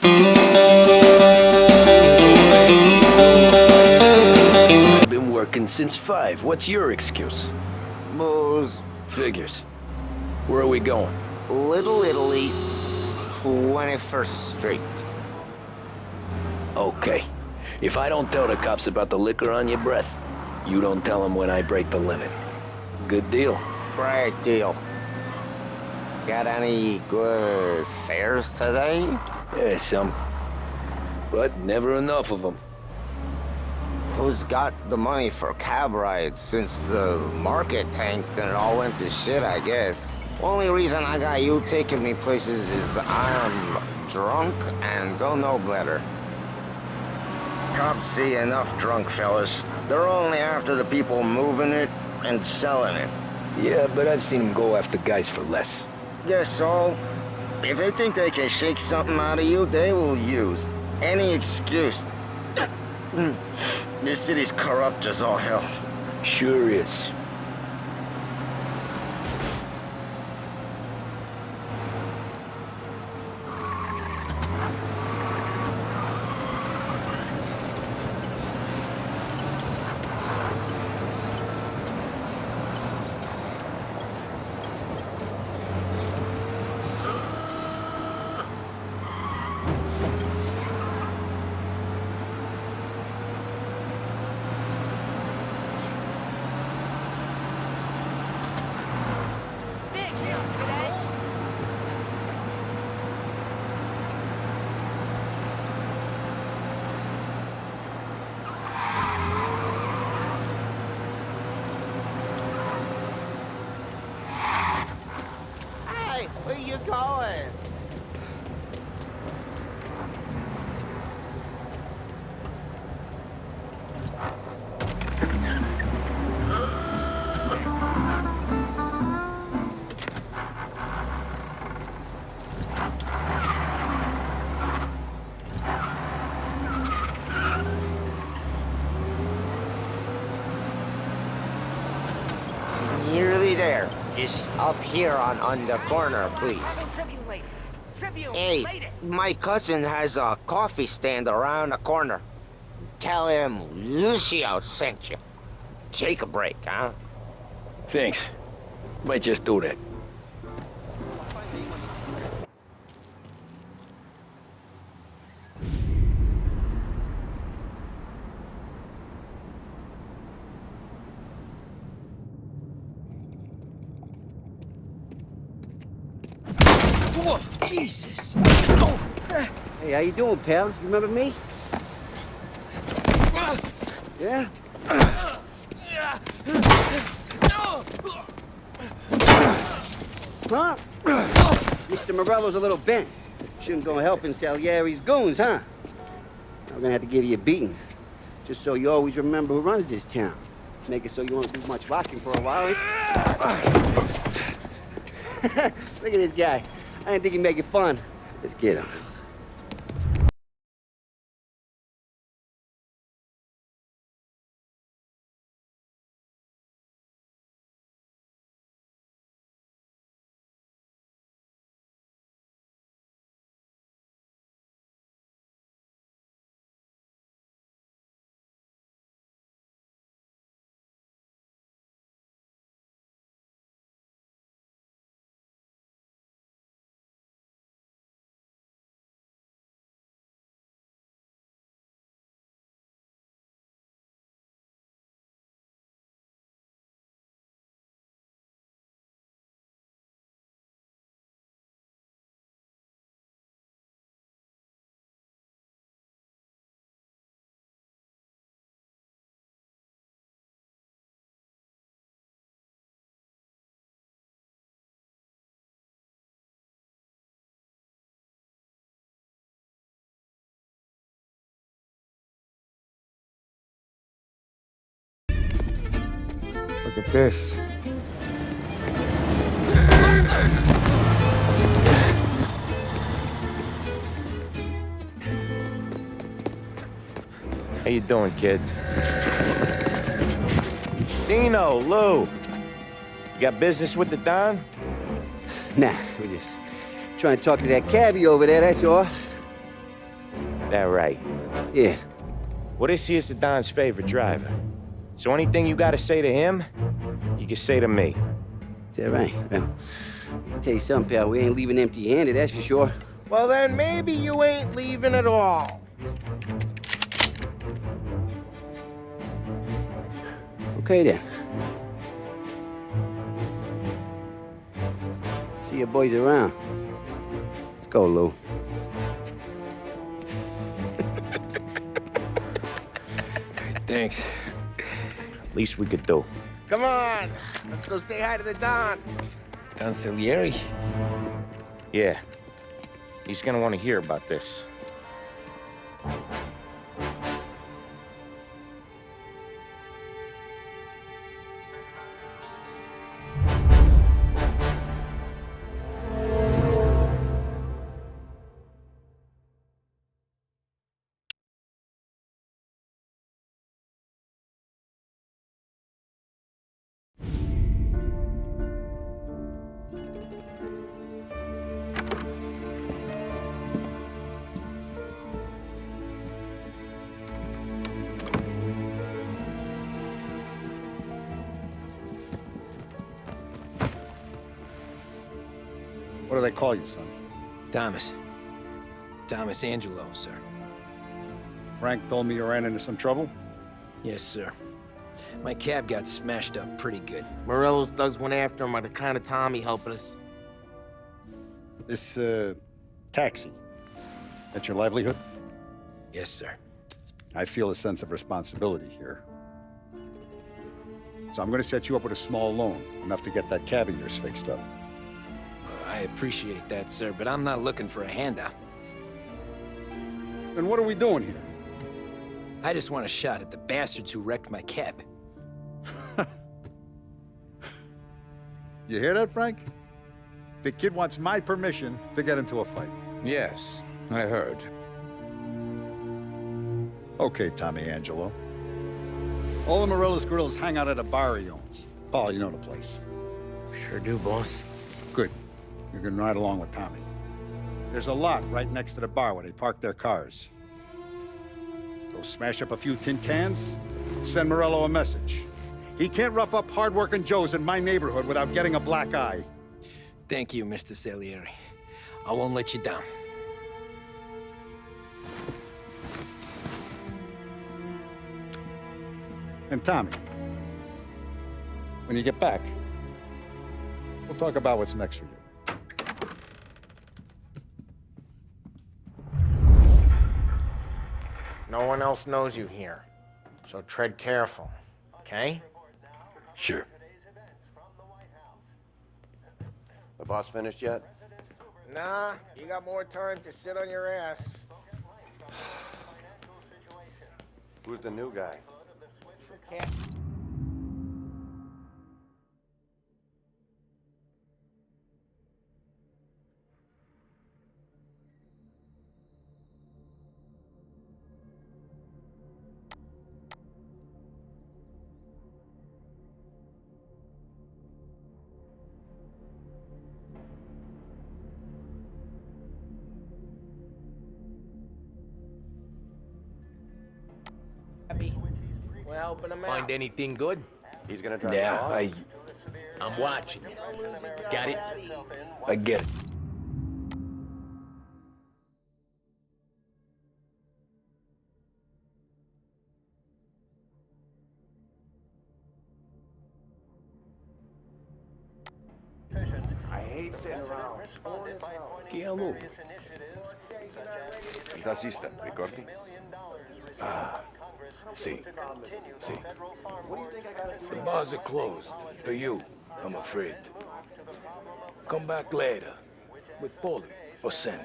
I've been working since 5. What's your excuse? Booze. Figures. Where are we going? Little Italy, 21st Street. Okay. If I don't tell the cops about the liquor on your breath, you don't tell them when I break the limit. Good deal. Great deal. Got any good fares today? Yeah, some. But never enough of them. Who's got the money for cab rides since the market tanked and it all went to shit, I guess? Only reason I got you taking me places is I'm drunk and don't know better. Cops see enough drunk fellas. They're only after the people moving it and selling it. Yeah, but I've seen them go after guys for less. Guess so. If they think they can shake something out of you, they will use any excuse. This city's corrupt as all hell. Sure is. Where you going? Nearly there. Just up here on the corner, please. Hey, my cousin has a coffee stand around the corner. Tell him Lucio sent you. Take a break, huh? Thanks. Might just do that. Whoa, Jesus! Oh. Hey, how you doing, pal? You remember me? Yeah? Huh? Mr. Morello's a little bent. Shouldn't go helping Salieri's goons, huh? I'm gonna have to give you a beating. Just so you always remember who runs this town. Make it so you won't do much rocking for a while. Look at this guy. I didn't think he'd make it fun. Let's get him. Look at this. How you doing, kid? Dino, Lou. You got business with the Don? Nah, we're just trying to talk to that cabbie over there, that's all. That right. Yeah. Well, this here's the Don's favorite driver. So anything you gotta say to him, you can say to me. Is that right? Well, I'll tell you something, pal. We ain't leaving empty-handed, that's for sure. Well, then maybe you ain't leaving at all. Okay, then. See your boys around. Let's go, Lou. Thanks. Least we could do. Come on, let's go say hi to the Don. Don Salieri? Yeah. He's gonna want to hear about this. What do they call you, son? Thomas. Thomas Angelo, sir. Frank told me you ran into some trouble? Yes, sir. My cab got smashed up pretty good. Morello's thugs went after him by the kind of Tommy helping us. This, taxi, that's your livelihood? Yes, sir. I feel a sense of responsibility here. So I'm gonna set you up with a small loan, enough to get that cab of yours fixed up. I appreciate that, sir, but I'm not looking for a handout. Then what are we doing here? I just want a shot at the bastards who wrecked my cab. You hear that, Frank? The kid wants my permission to get into a fight. Yes, I heard. Okay, Tommy Angelo. All the Morello's girls hang out at a bar he owns. Paul, you know the place. Sure do, boss. Good. You can ride along with Tommy. There's a lot right next to the bar where they park their cars. Go smash up a few tin cans, send Morello a message. He can't rough up hard-working Joes in my neighborhood without getting a black eye. Thank you, Mr. Salieri. I won't let you down. And Tommy, when you get back, we'll talk about what's next for you. No one else knows you here, so tread careful, okay? Sure. The boss finished yet? Nah, you got more time to sit on your ass. Who's the new guy? We're helping him out. Find anything good? He's gonna drive Yeah, you off? I'm watching you. Got it? I get it. I hate sitting around. ¿Qué hago? El taxista, Ricordi? See. The bars are closed. For you, I'm afraid. Come back later. With Paulie or Sen.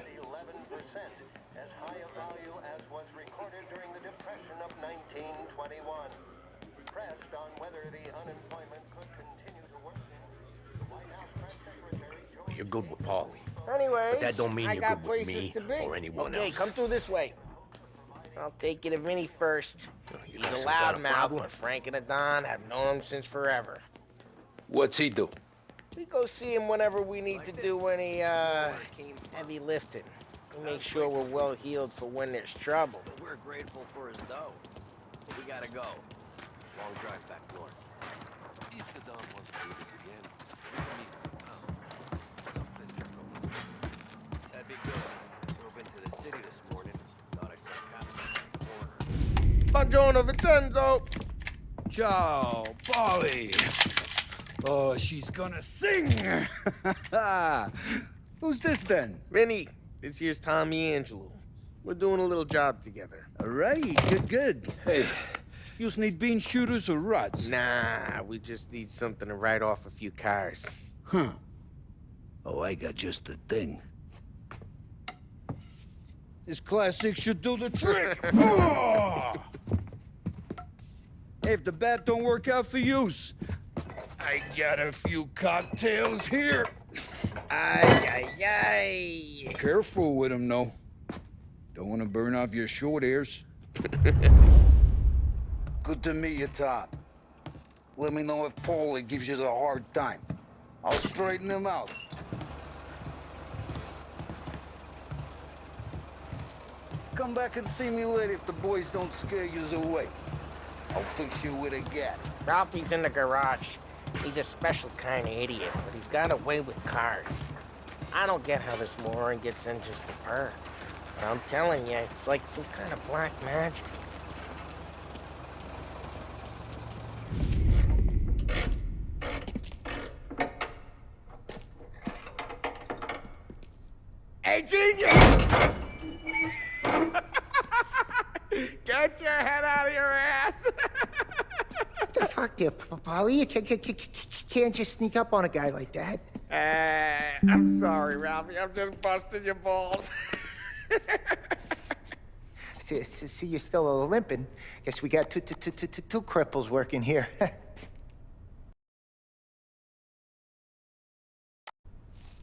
You're good with Paulie. Anyways, But that don't mean I you're got good with places me to be. or anyone okay, else. come through this way. I'll take you to Vinny first. You He's guys a still got a loudmouth, problem? but Frank and the Don have known him since forever. What's he do? We go see him whenever we need to do any, heavy lifting. We make sure we're well heeled for when there's trouble. We're grateful for his dough. But we gotta go. Long drive back north. If the Don wants to do this again, we don't need to come. Some business going. That'd be good. Drove into the city this morning. Thought I saw cops on the corner. Buongiorno, Vincenzo! Ciao, Polly. Oh, she's gonna sing. Who's this then? Vinny, this here's Tommy Angelo. We're doing a little job together. All right, good. Hey, You need bean shooters or rods? Nah, we just need something to write off a few cars. Huh. Oh, I got just the thing. This classic should do the trick. Oh! Hey, if the bat don't work out for use, I got a few cocktails here. Ay, ay, ay. Careful with them, though. Don't want to burn off your short ears. Good to meet you, Tom. Let me know if Paulie gives you the hard time. I'll straighten him out. Come back and see me later if the boys don't scare you away. I'll fix you with a gat. Ralphie's in the garage. He's a special kind of idiot, but he's got a way with cars. I don't get how this moron gets in just to purr. But I'm telling you, it's like some kind of black magic. Hey, genius! Get your head out of your ass! What the fuck there, Polly? You can't just sneak up on a guy like that. I'm sorry, Ralphie. I'm just busting your balls. See, you're still limping. Guess we got two cripples working here.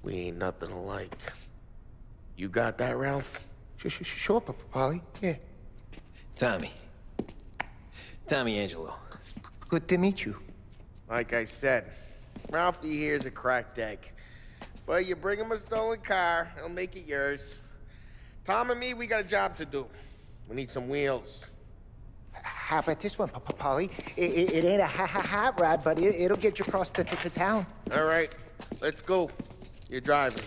We ain't nothing alike. You got that, Ralph? Sure, Polly. Yeah. Tommy Angelo. Good to meet you. Like I said, Ralphie here's a cracked egg. But you bring him a stolen car, he'll make it yours. Tom and me, we got a job to do. We need some wheels. How about this one, Polly? It ain't a hot rod, but it'll get you across to town. All right, let's go. You're driving.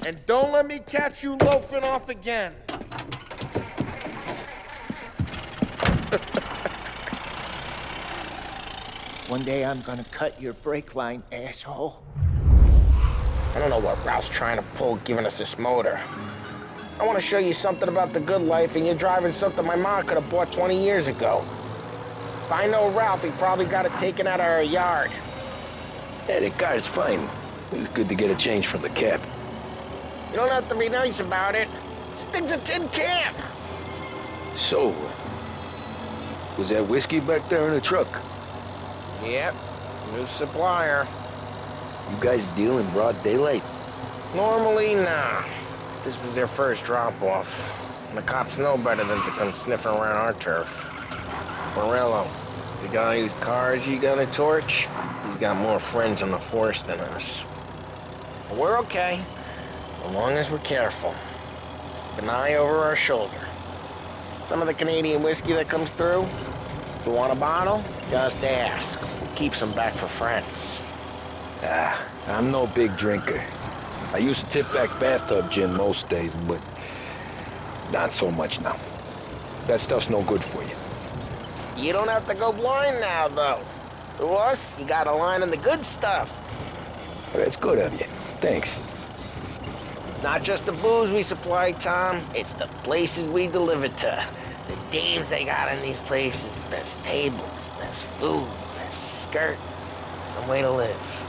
And don't let me catch you loafing off again. One day I'm gonna cut your brake line, asshole. I don't know what Ralph's trying to pull giving us this motor. I want to show you something about the good life, and you're driving something my mom could have bought 20 years ago. If I know Ralph, he probably got it taken out of our yard. Yeah, the car's fine. It's good to get a change from the cab. You don't have to be nice about it. This thing's a tin can. So, was that whiskey back there in the truck? Yep, new supplier. You guys deal in broad daylight? Normally, nah. This was their first drop-off. And the cops know better than to come sniffing around our turf. Morello, the guy whose cars you got a torch, he's got more friends on the force than us. But we're okay, so long as we're careful. Keep an eye over our shoulder. Some of the Canadian whiskey that comes through, if you want a bottle, just ask. We'll keep some back for friends. I'm no big drinker. I used to tip back bathtub gin most days, but not so much now. That stuff's no good for you. You don't have to go blind now, though. To us, you got a line on the good stuff. Well, that's good of you. Thanks. Not just the booze we supply, Tom. It's the places we deliver to. The dames they got in these places. Best tables, best food, best skirt. Some way to live.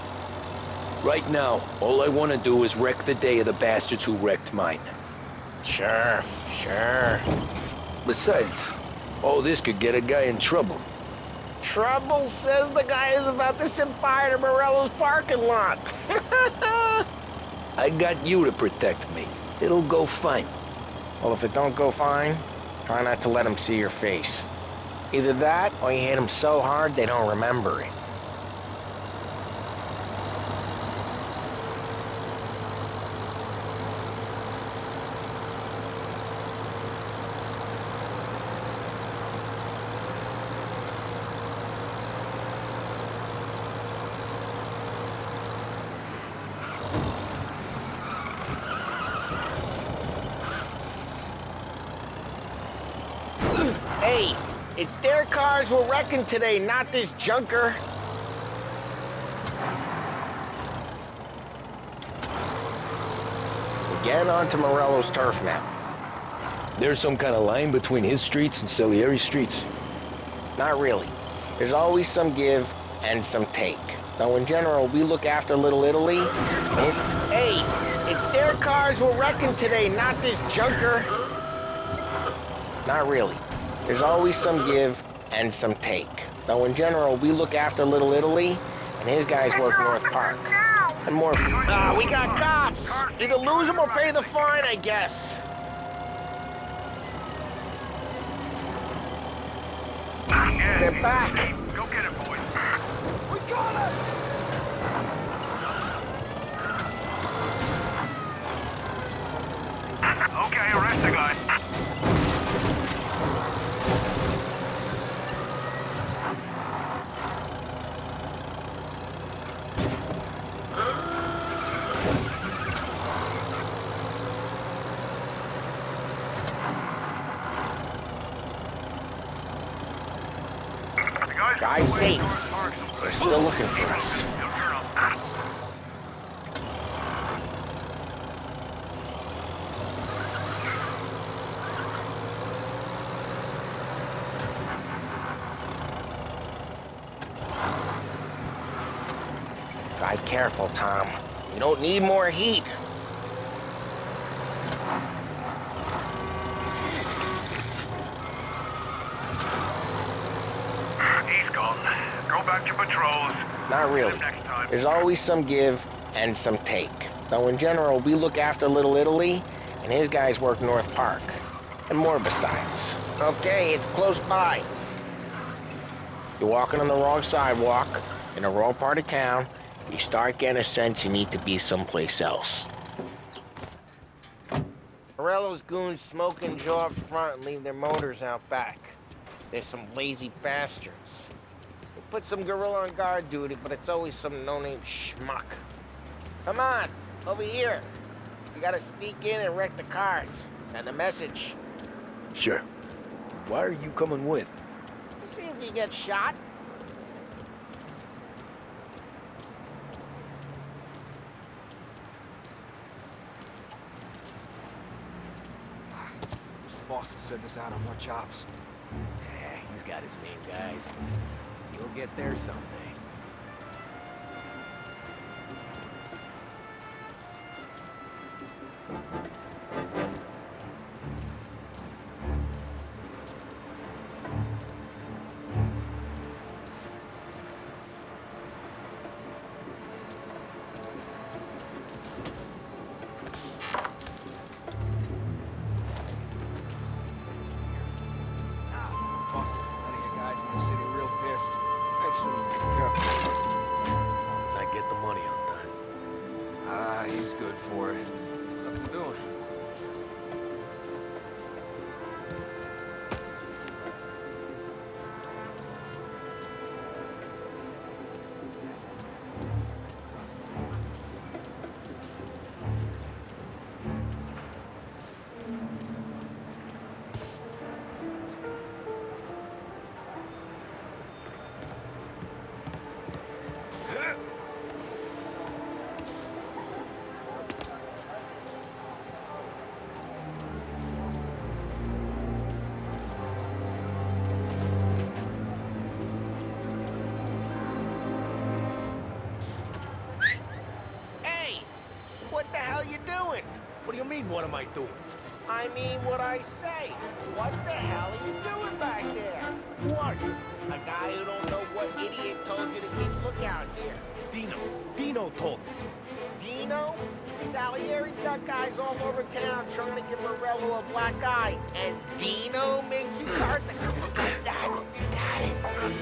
Right now, all I want to do is wreck the day of the bastards who wrecked mine. Sure. Besides, all this could get a guy in trouble. Trouble, says the guy who's about to set fire to Morello's parking lot. I got you to protect me. It'll go fine. Well, if it don't go fine, try not to let them see your face. Either that, or you hit them so hard they don't remember it. It's their cars we're wrecking today, not this junker. We're getting onto Morello's turf now. There's some kind of line between his streets and Salieri's streets. Not really. There's always some give and some take. Though in general, we look after Little Italy. Hey, it's their cars we're wrecking today, not this junker. Not really. There's always some give and some take. Though in general, we look after Little Italy, and his guys work North Park. And more. We got cops! Either lose them or pay the fine, I guess. They're back. Go get it, boys. We got him! Okay, arrest the guy. Guy's safe. They're still looking for us. Drive careful, Tom. We don't need more heat. He's gone. Go back to patrols. Not really. There's always some give and some take. Though in general, we look after Little Italy, and his guys work North Park. And more besides. Okay, it's close by. You're walking on the wrong sidewalk, in the wrong part of town. You start getting a sense you need to be someplace else. Morello's goons smoke and jaw up front and leave their motors out back. There's some lazy bastards. They put some gorilla on guard duty, but it's always some no-name schmuck. Come on, over here. You gotta sneak in and wreck the cars. Send a message. Sure. Why are you coming with? To see if you get shot. Boss will send us out on more jobs. Yeah, he's got his main guys. You'll get there someday. Boss got plenty of guys in the city real pissed. Actually, careful. As I get the money undone. Ah, he's good for it. Nothing doing. Hey! What the hell you doing? What do you mean, what am I doing? I mean what I say. What the hell are you doing back there? Who are you? A guy who don't know what idiot told you to keep lookout here. Dino told me. Dino? Salieri's got guys all over town trying to give Morello a black eye. And Dino makes you cart the just like that. You got it.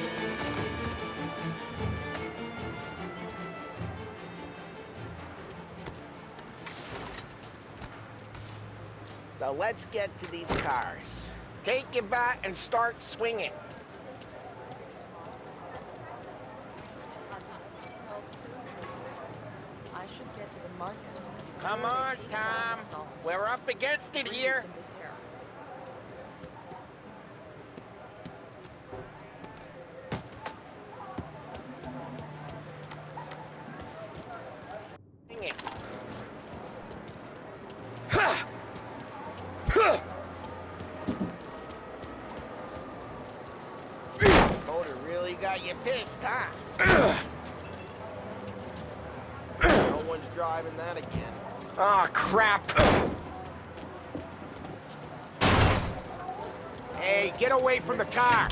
So let's get to these cars. Take your bat and start swinging. I should get to the market. Come on, Tom. We're up against it here. you pissed, huh? No one's driving that again. Oh, crap. Hey, get away from the car.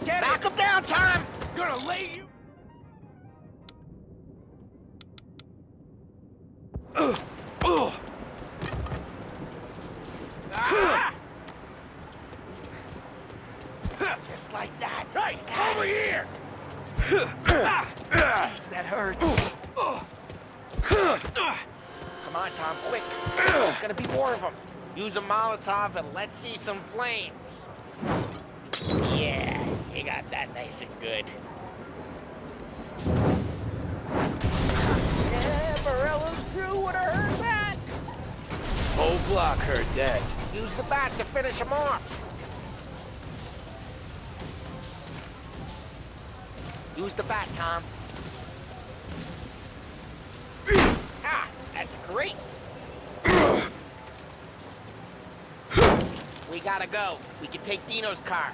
Knock him down, Tom. Gonna lay you. Just like that. Hey, over here! Jeez, that hurt. Come on, Tom, quick. There's gonna be more of them. Use a Molotov and let's see some flames. Yeah, you got that nice and good. Yeah, Morello's crew would have heard that. Whole block heard that. Use the bat to finish him off. Use the bat, Tom. Ah, that's great. We gotta go. We can take Dino's car.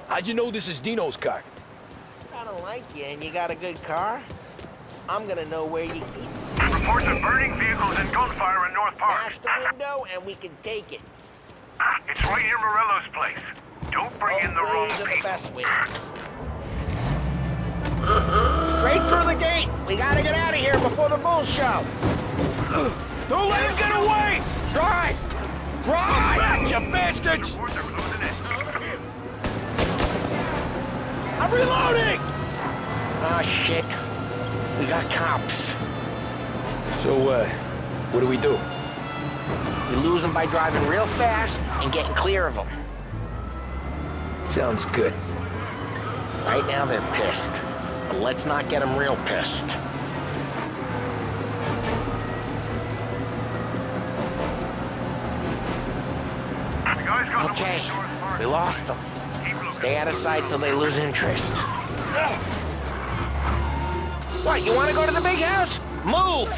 How'd you know this is Dino's car? I don't like you and you got a good car. I'm gonna know where you keep it. Reports of burning vehicles and gunfire in North Park. Smash the window and we can take it. It's right near Morello's place. Don't bring in the wrong Ways are the people. best ways. Straight through the gate. We gotta get out of here before the bull show. Don't let him get away! Drive! Drive! Back, you bastards! Reports are closing in. I'm reloading! Oh, shit. We got cops. So, what do we do? We lose them by driving real fast and getting clear of them. Sounds good. Right now they're pissed. But let's not get them real pissed. The guy's got Okay, away in North Park. we lost them. Keep looking. Stay out of sight till they lose interest. What, you want to go to the big house? Move!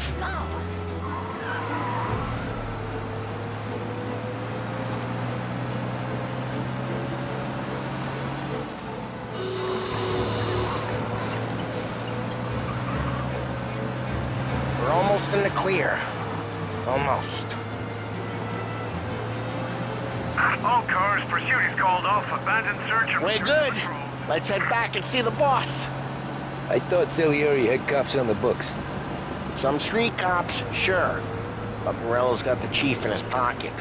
We're almost in the clear. Almost. All cars, pursuit is called off. Abandoned search and We're return good. patrol. Let's head back and see the boss. I thought Salieri had cops on the books. Some street cops, sure. But Morello's got the chief in his pocket.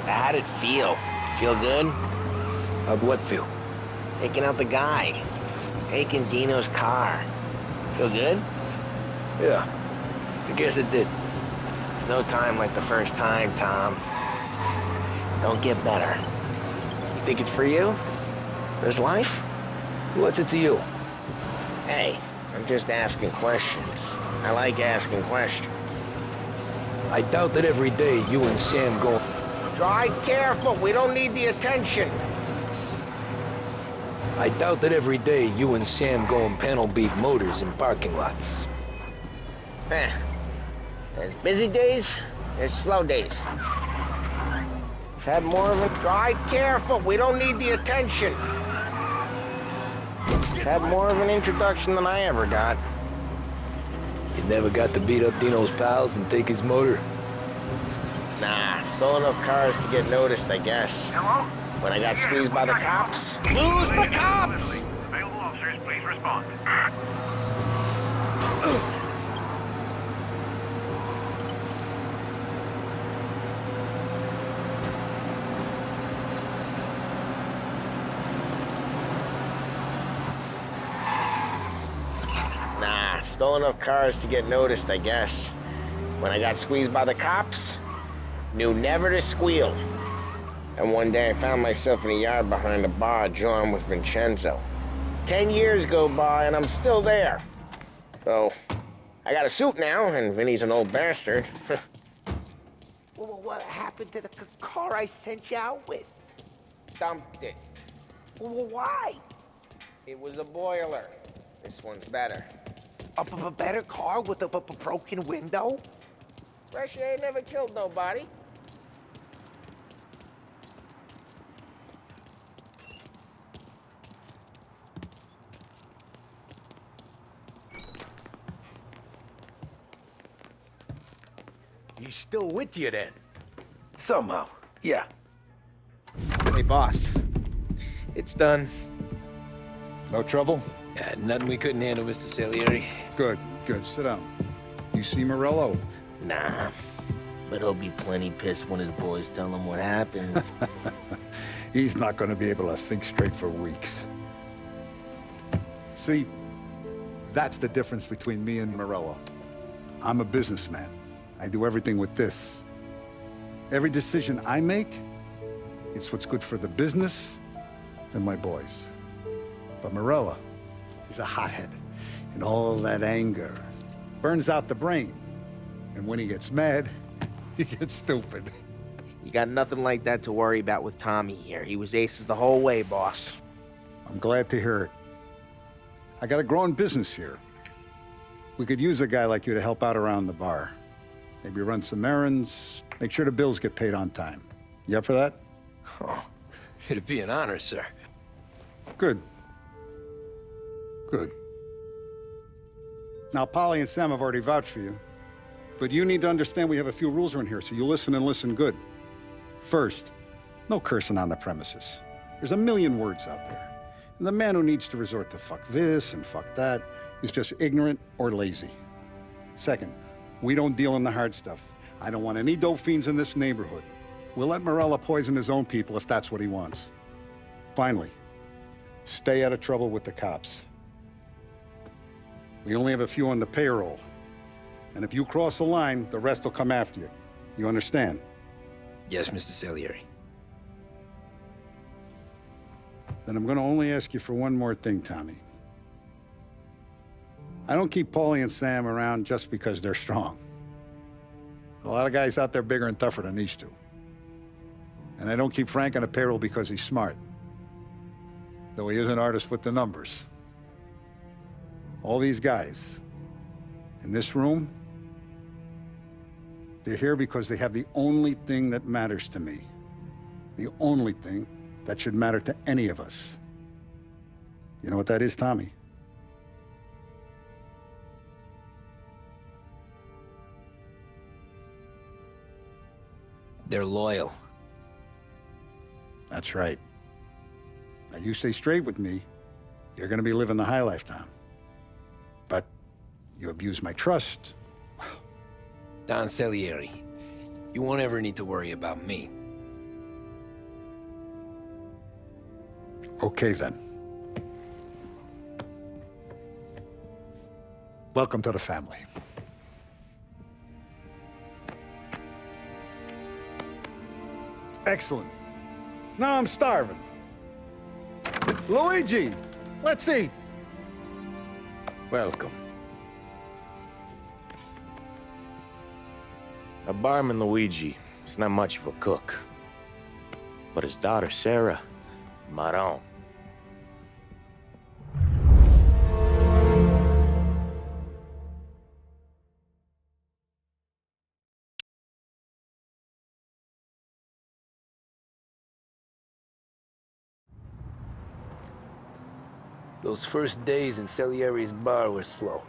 How'd it feel? Feel good? How'd what feel? Taking out the guy. Taking Dino's car. Feel good? Yeah, I guess it did. No time like the first time, Tom. Don't get better. You think it's for you? This life? What's it to you? Hey, I'm just asking questions. I like asking questions. I doubt that every day you and Sam go... Drive careful, we don't need the attention. I doubt that every day you and Sam go and panel beat motors in parking lots. There's busy days, there's slow days. I've had more of a drive careful, we don't need the attention. I've had more of an introduction than I ever got. You never got to beat up Dino's pals and take his motor? Nah, stole enough cars to get noticed, I guess. Hello? When I got squeezed by the cops. Lose the cops! Available officers, please respond. Nah, stole enough cars to get noticed, I guess. When I got squeezed by the cops, knew never to squeal. And one day I found myself in a yard behind a bar drawing with Vincenzo. 10 years go by and I'm still there. So, I got a suit now, and Vinny's an old bastard. Well, what happened to the car I sent you out with? Dumped it. Well, why? It was a boiler. This one's better. A better car with a broken window? Fresh air never killed nobody. He's still with you then? Somehow, yeah. Hey, boss. It's done. No trouble? Yeah, nothing we couldn't handle, Mr. Salieri. Good, good. Sit down. You see Morello? Nah, but he'll be plenty pissed when his boys tell him what happened. He's not going to be able to think straight for weeks. See, that's the difference between me and Morello. I'm a businessman. I do everything with this. Every decision I make, it's what's good for the business and my boys. But Morello is a hothead, and all that anger burns out the brain. And when he gets mad, he gets stupid. You got nothing like that to worry about with Tommy here. He was aces the whole way, boss. I'm glad to hear it. I got a growing business here. We could use a guy like you to help out around the bar. Maybe run some errands, make sure the bills get paid on time. You up for that? Oh, it'd be an honor, sir. Good. Good. Now, Polly and Sam have already vouched for you. But you need to understand we have a few rules around here, so you listen and listen good. First, no cursing on the premises. There's a million words out there. And the man who needs to resort to fuck this and fuck that is just ignorant or lazy. Second, we don't deal in the hard stuff. I don't want any dope fiends in this neighborhood. We'll let Morello poison his own people if that's what he wants. Finally, stay out of trouble with the cops. We only have a few on the payroll. And if you cross the line, the rest will come after you. You understand? Yes, Mr. Salieri. Then I'm gonna only ask you for one more thing, Tommy. I don't keep Paulie and Sam around just because they're strong. A lot of guys out there bigger and tougher than these two. And I don't keep Frank on the payroll because he's smart. Though he is an artist with the numbers. All these guys in this room, they're here because they have the only thing that matters to me. The only thing that should matter to any of us. You know what that is, Tommy? They're loyal. That's right. Now, you stay straight with me, you're gonna be living the high life, Tom. But you abuse my trust. Don Salieri, you won't ever need to worry about me. Okay, then. Welcome to the family. Excellent. Now I'm starving. Luigi, let's eat. Welcome. A barman Luigi is not much of a cook. But his daughter Sarah, Maron. Those first days in Salieri's bar were slow.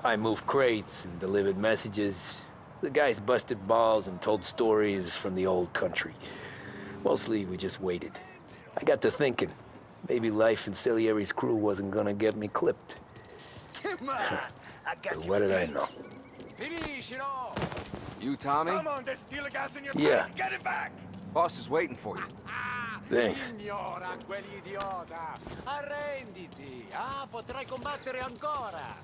I moved crates and delivered messages. The guys busted balls and told stories from the old country. Mostly, we just waited. I got to thinking, maybe life in Salieri's crew wasn't gonna get me clipped. Come on, I got But you. what did I know? Finish it all! You, Tommy? Come on, there's steel gas in your Yeah. tank. Get it back! Boss is waiting for you. Thanks. Signora, quell'idiota! Arrenditi! Ah, potrai combattere ancora!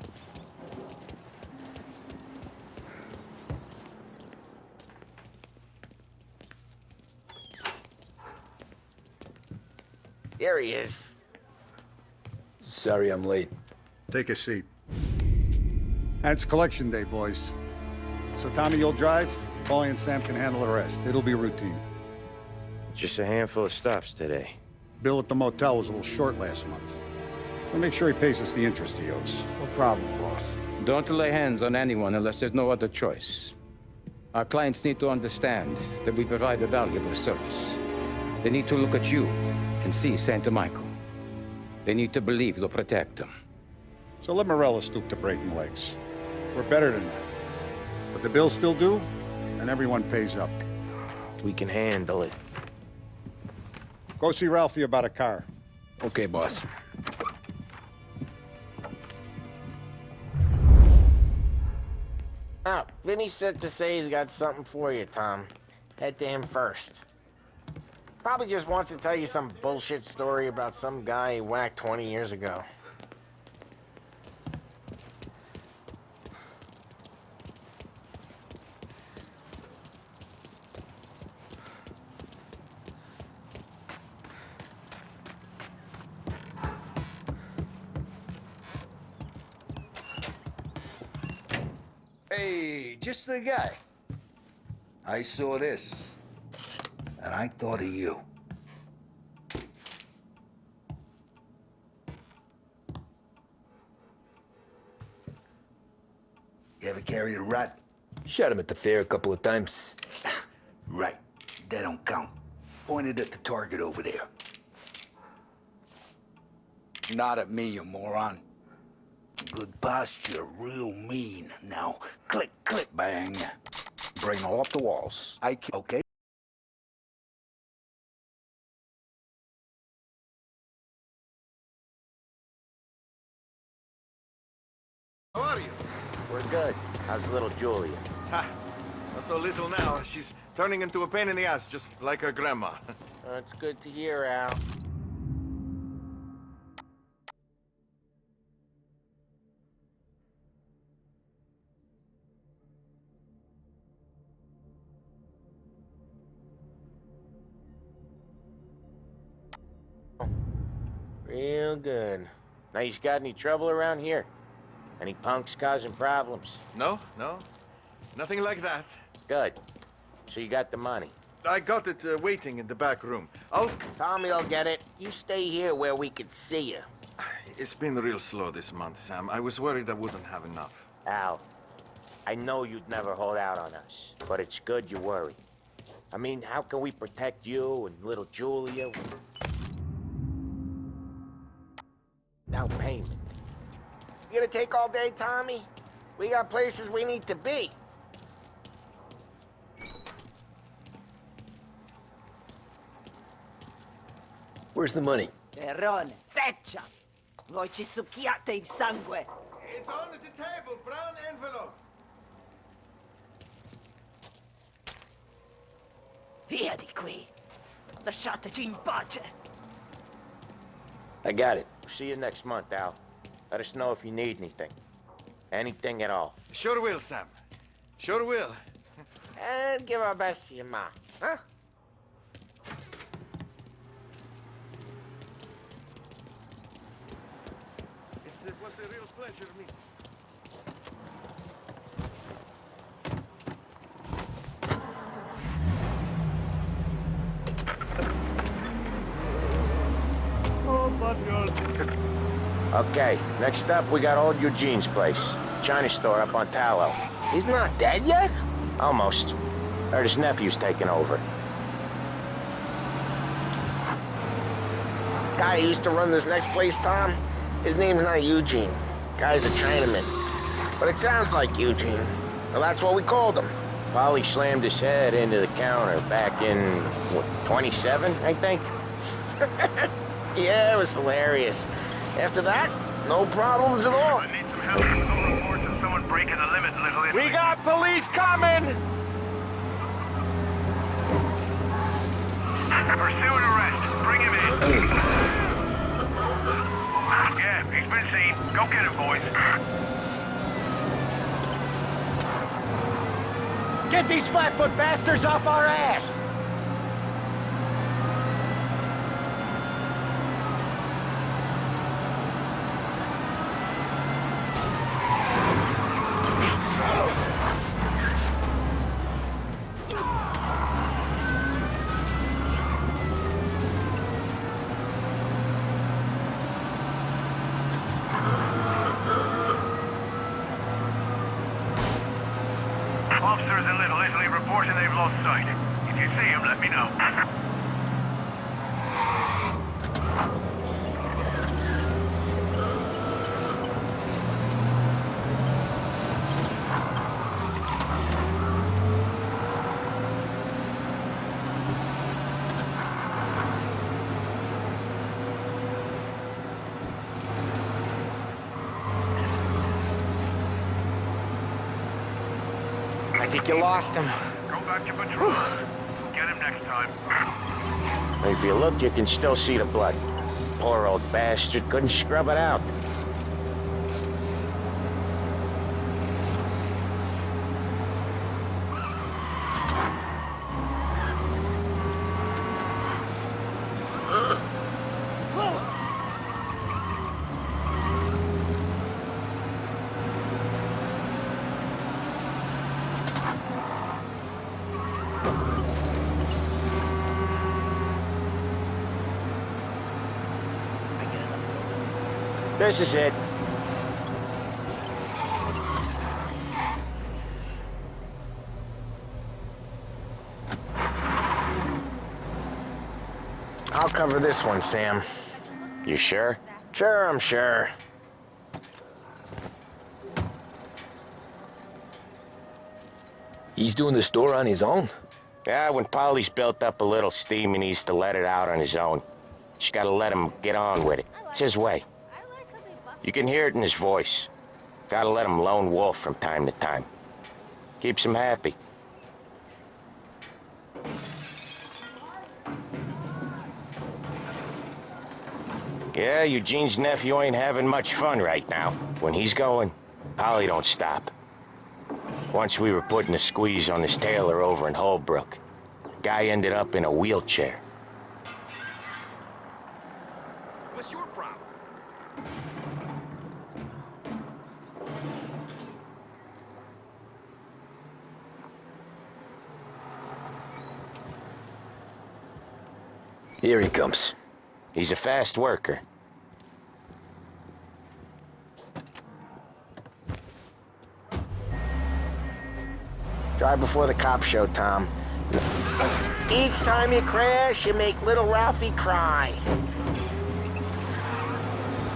There he is. Sorry I'm late. Take a seat. And it's collection day, boys. So Tommy, you'll drive. Paulie and Sam can handle the rest. It'll be routine. Just a handful of stops today. Bill at the motel was a little short last month. So make sure he pays us the interest he owes. No problem, boss. Don't lay hands on anyone unless there's no other choice. Our clients need to understand that we provide a valuable service. They need to look at you and see Santa Michael. They need to believe you'll protect them. So let Morello stoop to breaking legs. We're better than that. But the bill's still due, and everyone pays up. We can handle it. Go see Ralphie about a car. Okay, boss. Oh, Vinny said to say he's got something for you, Tom. Head to him first. Probably just wants to tell you some bullshit story about some guy he whacked 20 years ago. Hey, just the guy. I saw this, and I thought of you. You ever carried a rat? Shot him at the fair a couple of times. Right. That don't count. Pointed at the target over there. Not at me, you moron. Good posture, real mean. Now, click, click, bang. Bring all up the walls. Okay? How are you? We're good. How's little Julia? Ha! Not so little now. She's turning into a pain in the ass, just like her grandma. That's good to hear, Al. Real good. Now, you got any trouble around here? Any punks causing problems? No. Nothing like that. Good. So you got the money? I got it waiting in the back room. Tommy'll get it. You stay here where we can see you. It's been real slow this month, Sam. I was worried I wouldn't have enough. Al, I know you'd never hold out on us, but it's good you worry. I mean, how can we protect you and little Julia without payment? You gonna take all day, Tommy? We got places we need to be. Where's the money? Perrone, feccia! Voi ci succhiate il sangue! It's on the table, brown envelope. Via di qui! Lasciateci in pace! I got it. See you next month, Al. Let us know if you need anything. Anything at all. Sure will, Sam. Sure will. And give our best to your mom, huh? It was a real pleasure meeting. Okay, next up, we got old Eugene's place. China store up on Tallow. He's not dead yet? Almost. Heard his nephew's taking over. Guy who used to run this next place, Tom? His name's not Eugene. Guy's a Chinaman. But it sounds like Eugene. Well, that's what we called him. Polly slammed his head into the counter back in, what, 27, I think? Yeah, it was hilarious. After that, no problems at all. I need some help with some reports of someone breaking the limit in Little Italy. We got police coming! Pursue and arrest. Bring him in. Yeah, he's been seen. Go get him, boys. Get these flat-foot bastards off our ass! Officers in Little Italy reporting they've lost sight. If you see him, let me know. think you lost him. Go back to patrol. Get him next time. If you look, you can still see the blood. Poor old bastard couldn't scrub it out. This is it. I'll cover this one, Sam. You sure? Sure, I'm sure. He's doing the store on his own? Yeah, when Polly's built up a little steam, he needs to let it out on his own. Just gotta let him get on with it. It's his way. You can hear it in his voice. Gotta let him lone wolf from time to time. Keeps him happy. Yeah, Eugene's nephew ain't having much fun right now. When he's going, Polly don't stop. Once we were putting a squeeze on his tailor over in Holbrook. Guy ended up in a wheelchair. What's your problem? Here he comes. He's a fast worker. Drive before the cops show, Tom. Each time you crash, you make little Ralphie cry.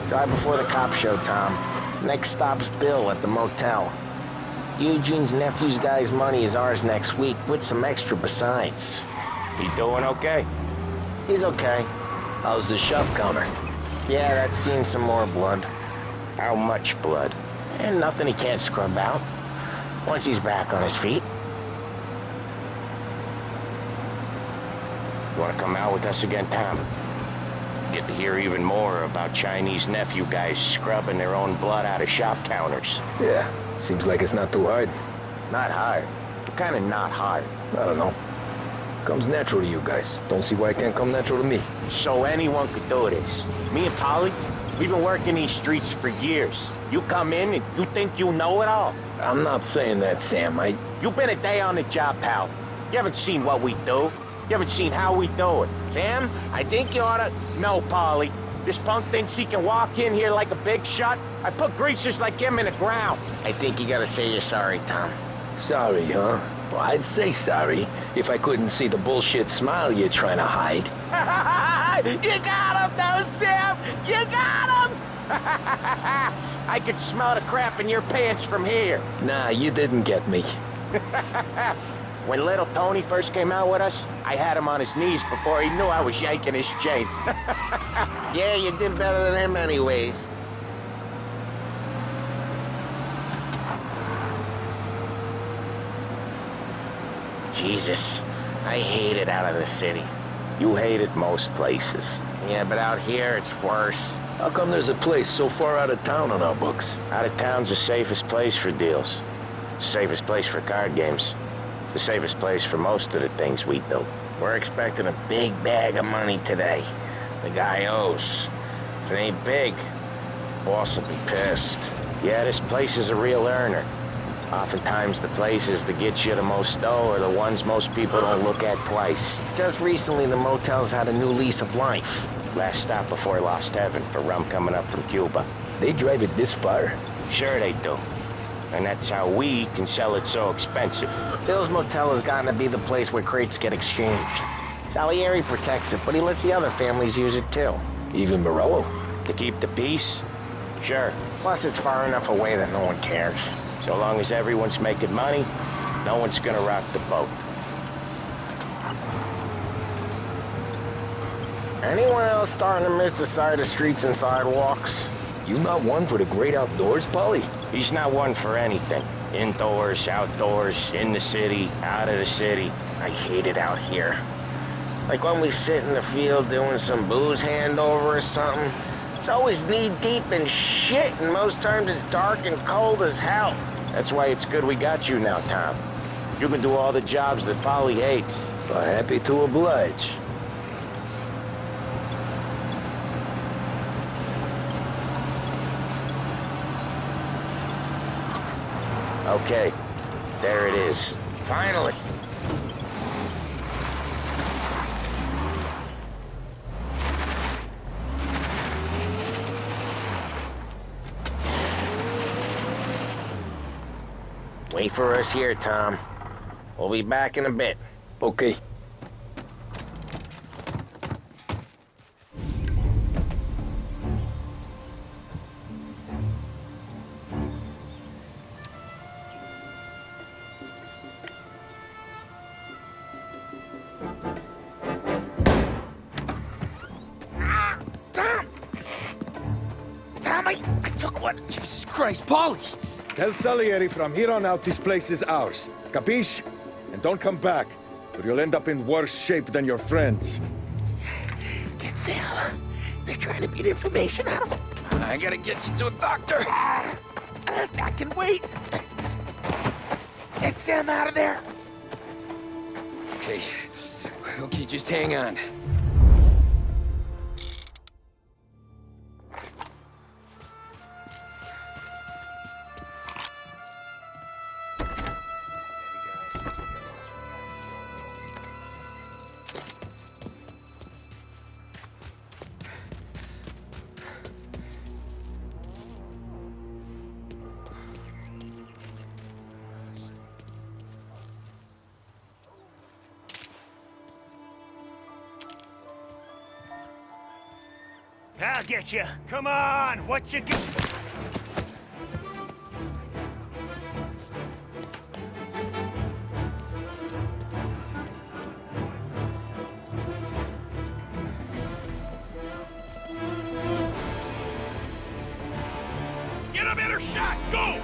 Drive before the cops show, Tom. Next stop's Bill at the motel. Eugene's nephew's guy's money is ours next week, with some extra besides. He doing okay? He's okay. How's the shop counter? Yeah, that's seen some more blood. How much blood? And nothing he can't scrub out. Once he's back on his feet. You want to come out with us again, Tom? Get to hear even more about Chinese nephew guys scrubbing their own blood out of shop counters. Yeah, seems like it's not too hard. Not hard. Kind of not hard. I don't know. Comes natural to you guys. Don't see why it can't come natural to me. So anyone could do this. Me and Polly, we've been working these streets for years. You come in and you think you know it all. I'm not saying that, Sam. You've been a day on the job, pal. You haven't seen what we do. You haven't seen how we do it. Sam, I think you oughta... No, Polly. This punk thinks he can walk in here like a big shot. I put greasers like him in the ground. I think you gotta say you're sorry, Tom. Sorry, huh? Well, I'd say sorry if I couldn't see the bullshit smile you're trying to hide. You got him, though, Sam! You got him! I could smell the crap in your pants from here. Nah, you didn't get me. When little Tony first came out with us, I had him on his knees before he knew I was yanking his chain. Yeah, you did better than him anyways. Jesus, I hate it out of the city. You hate it most places. Yeah, but out here, it's worse. How come there's a place so far out of town on our books? Out of town's the safest place for deals. Safest place for card games. The safest place for most of the things we do. We're expecting a big bag of money today. The guy owes. If it ain't big, boss will be pissed. Yeah, this place is a real earner. Oftentimes the places that get you the most dough are the ones most people don't look at twice. Just recently, the motel's had a new lease of life. Last stop before Lost Heaven for rum coming up from Cuba. They drive it this far? Sure they do. And that's how we can sell it so expensive. Bill's Motel has gotten to be the place where crates get exchanged. Salieri protects it, but he lets the other families use it too. Even Morello? To keep the peace? Sure. Plus it's far enough away that no one cares. So long as everyone's making money, no one's gonna rock the boat. Anyone else starting to miss the side of streets and sidewalks? You not one for the great outdoors, Polly? He's not one for anything. Indoors, outdoors, in the city, out of the city. I hate it out here. Like when we sit in the field doing some booze handover or something. It's always knee-deep in shit, and most times it's dark and cold as hell. That's why it's good we got you now, Tom. You can do all the jobs that Polly hates. Well, happy to oblige. Okay, there it is. Finally. Wait for us here, Tom. We'll be back in a bit. Okay. Tom! Tom, I took one. Jesus Christ, Polly! Tell Salieri from here on out this place is ours. Capiche? And don't come back, or you'll end up in worse shape than your friends. Get Sam. They're trying to beat information out of him. I gotta get you to a doctor. I can wait. Get Sam out of there. Okay. Okay, just hang on. I'll get you. Come on, what you get? Get a better shot. Go.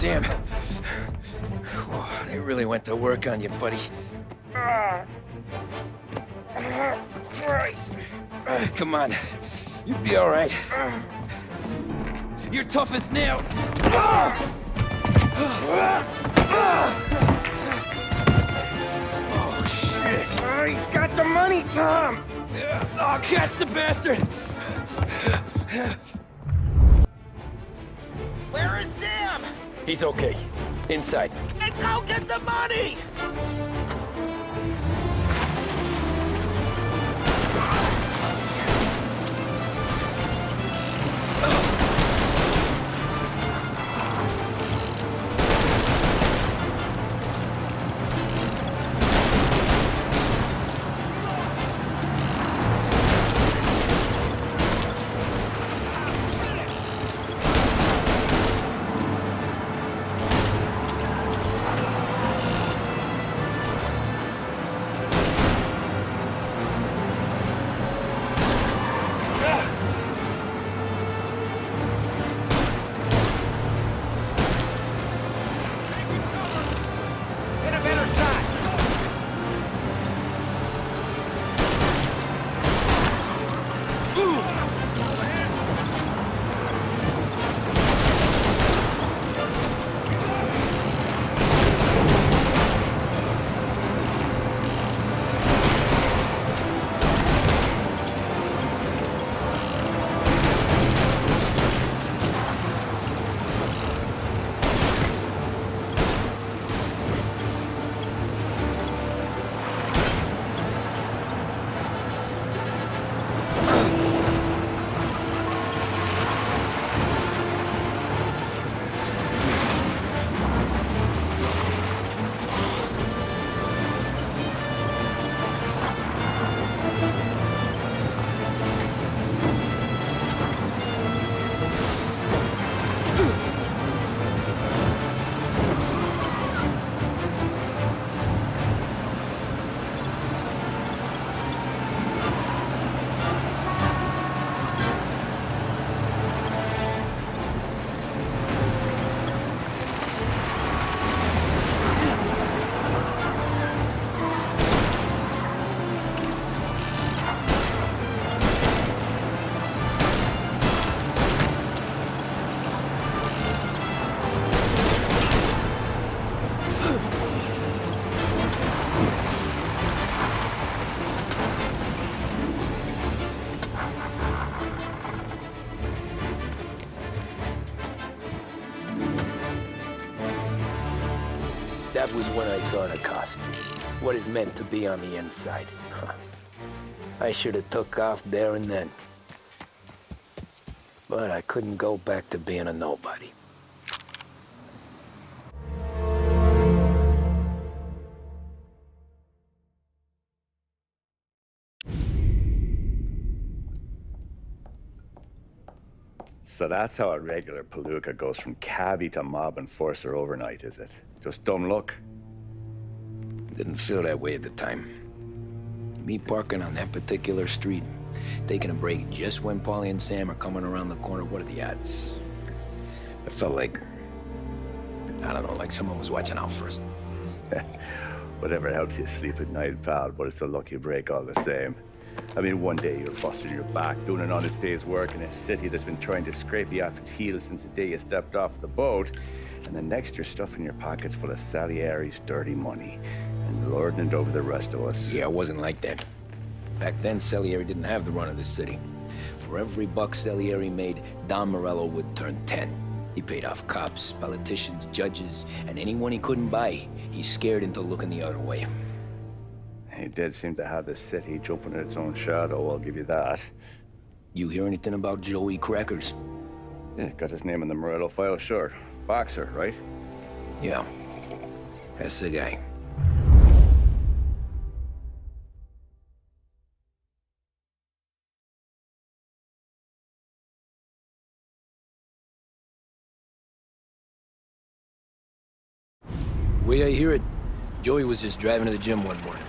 Sam. Whoa, they really went to work on you, buddy. Christ. Come on. You'll be all right. You're tough as nails. Oh, shit. Oh, he's got the money, Tom! Oh, catch the bastard! Where is Sam? He's okay. Inside. And go get the money! That was when I saw the cost. What it meant to be on the inside. I should have took off there and then. But I couldn't go back to being a nobody. So that's how a regular palooka goes from cabbie to mob enforcer overnight, is it? Just dumb luck? Didn't feel that way at the time. Me parking on that particular street, taking a break just when Paulie and Sam are coming around the corner, what are the odds? It felt like, I don't know, like someone was watching out for us. Whatever helps you sleep at night, pal, but it's a lucky break all the same. I mean, one day you're busting your back, doing an honest day's work in a city that's been trying to scrape you off its heels since the day you stepped off the boat, and the next you're stuffing your pockets full of Salieri's dirty money and lording it over the rest of us. Yeah, it wasn't like that. Back then, Salieri didn't have the run of the city. For every buck Salieri made, Don Morello would turn 10. He paid off cops, politicians, judges, and anyone he couldn't buy, he scared into looking the other way. He did seem to have the city jumping in its own shadow, I'll give you that. You hear anything about Joey Crackers? Yeah, got his name in the Morello file, sure. Boxer, right? Yeah, that's the guy. Way I hear it, Joey was just driving to the gym one morning.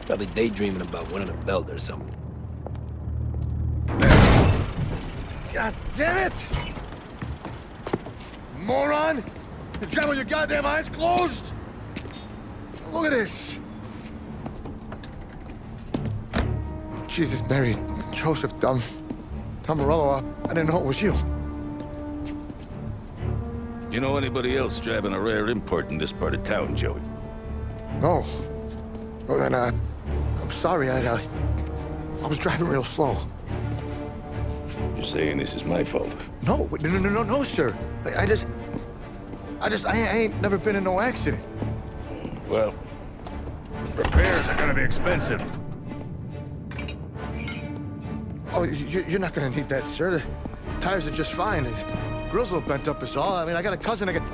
Probably daydreaming about winning a belt or something. God damn it! moron? You drive with your goddamn eyes closed? Look at this. Jesus, Mary, Joseph, Tom Morello, I didn't know it was you. You know anybody else driving a rare import in this part of town, Joey? No. Well, then, I'm sorry, I was driving real slow. You're saying this is my fault? No, sir. I ain't never been in no accident. Well, repairs are gonna be expensive. Oh, you're not gonna need that, sir. The tires are just fine. The grill's a little bent up is all. I mean, I got a cousin I can...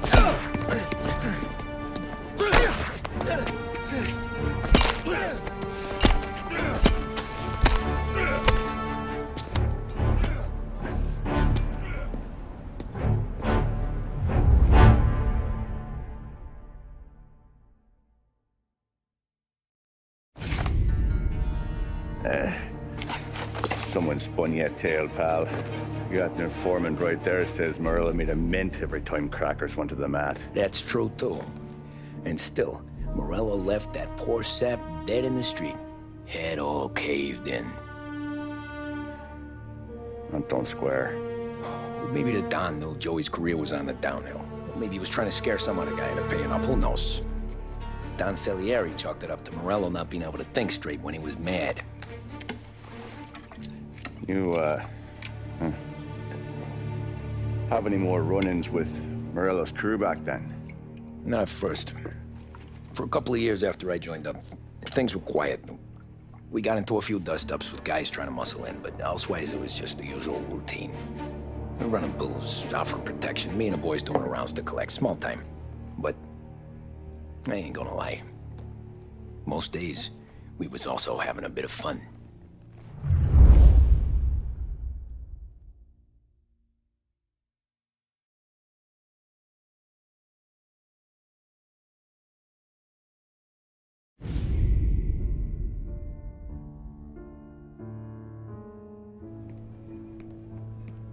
Someone spun you a tail, pal. You got an informant right there says Morello made a mint every time crackers went to the mat. That's true, too. And still, Morello left that poor sap dead in the street. Head all caved in. That don't square. Maybe the Don knew Joey's career was on the downhill. Maybe he was trying to scare some other guy into paying up. Who knows? Don Salieri chalked it up to Morello not being able to think straight when he was mad. You, have any more run-ins with Morello's crew back then? Not at first. For a couple of years after I joined up, things were quiet. We got into a few dust-ups with guys trying to muscle in, but elsewise it was just the usual routine. We're running booze, offering protection, me and the boys doing the rounds to collect, small time. But I ain't gonna lie. Most days, we was also having a bit of fun.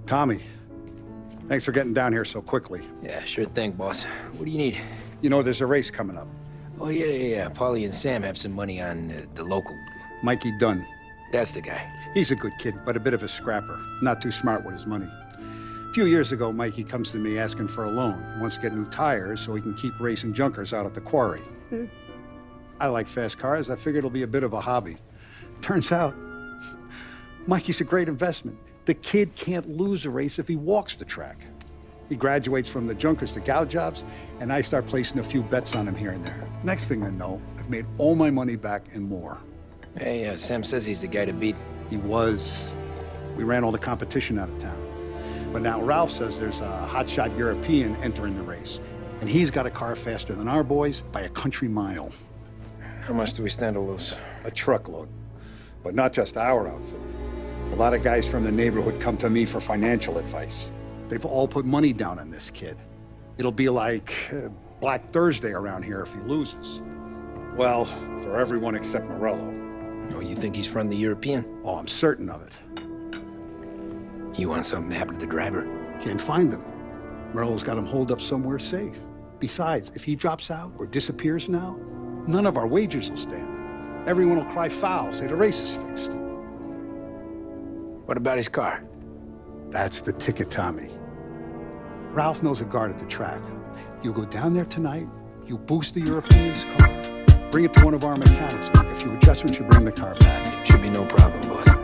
Tommy, thanks for getting down here so quickly. Yeah, sure thing, boss. What do you need? You know, there's a race coming up. Oh, yeah. Paulie and Sam have some money on the local. Mikey Dunn. That's the guy. He's a good kid, but a bit of a scrapper. Not too smart with his money. A few years ago, Mikey comes to me asking for a loan. He wants to get new tires so he can keep racing junkers out at the quarry. I like fast cars. I figured it'll be a bit of a hobby. Turns out, Mikey's a great investment. The kid can't lose a race if he walks the track. He graduates from the junkers to gal jobs, and I start placing a few bets on him here and there. Next thing I know, I've made all my money back and more. Hey, Sam says he's the guy to beat. He was. We ran all the competition out of town. But now Ralph says there's a hotshot European entering the race, and he's got a car faster than our boys by a country mile. How much do we stand to lose? A truckload. But not just our outfit. A lot of guys from the neighborhood come to me for financial advice. They've all put money down on this kid. It'll be like Black Thursday around here if he loses. Well, for everyone except Morello. Oh, you think he's from the European? Oh, I'm certain of it. You want something to happen to the driver? Can't find him. Morello's got him holed up somewhere safe. Besides, if he drops out or disappears now, none of our wagers will stand. Everyone will cry foul, say the race is fixed. What about his car? That's the ticket, Tommy. Ralph knows a guard at the track. You go down there tonight, you boost the European's car, bring it to one of our mechanics, make a few adjustments, you bring the car back. Should be no problem, boss.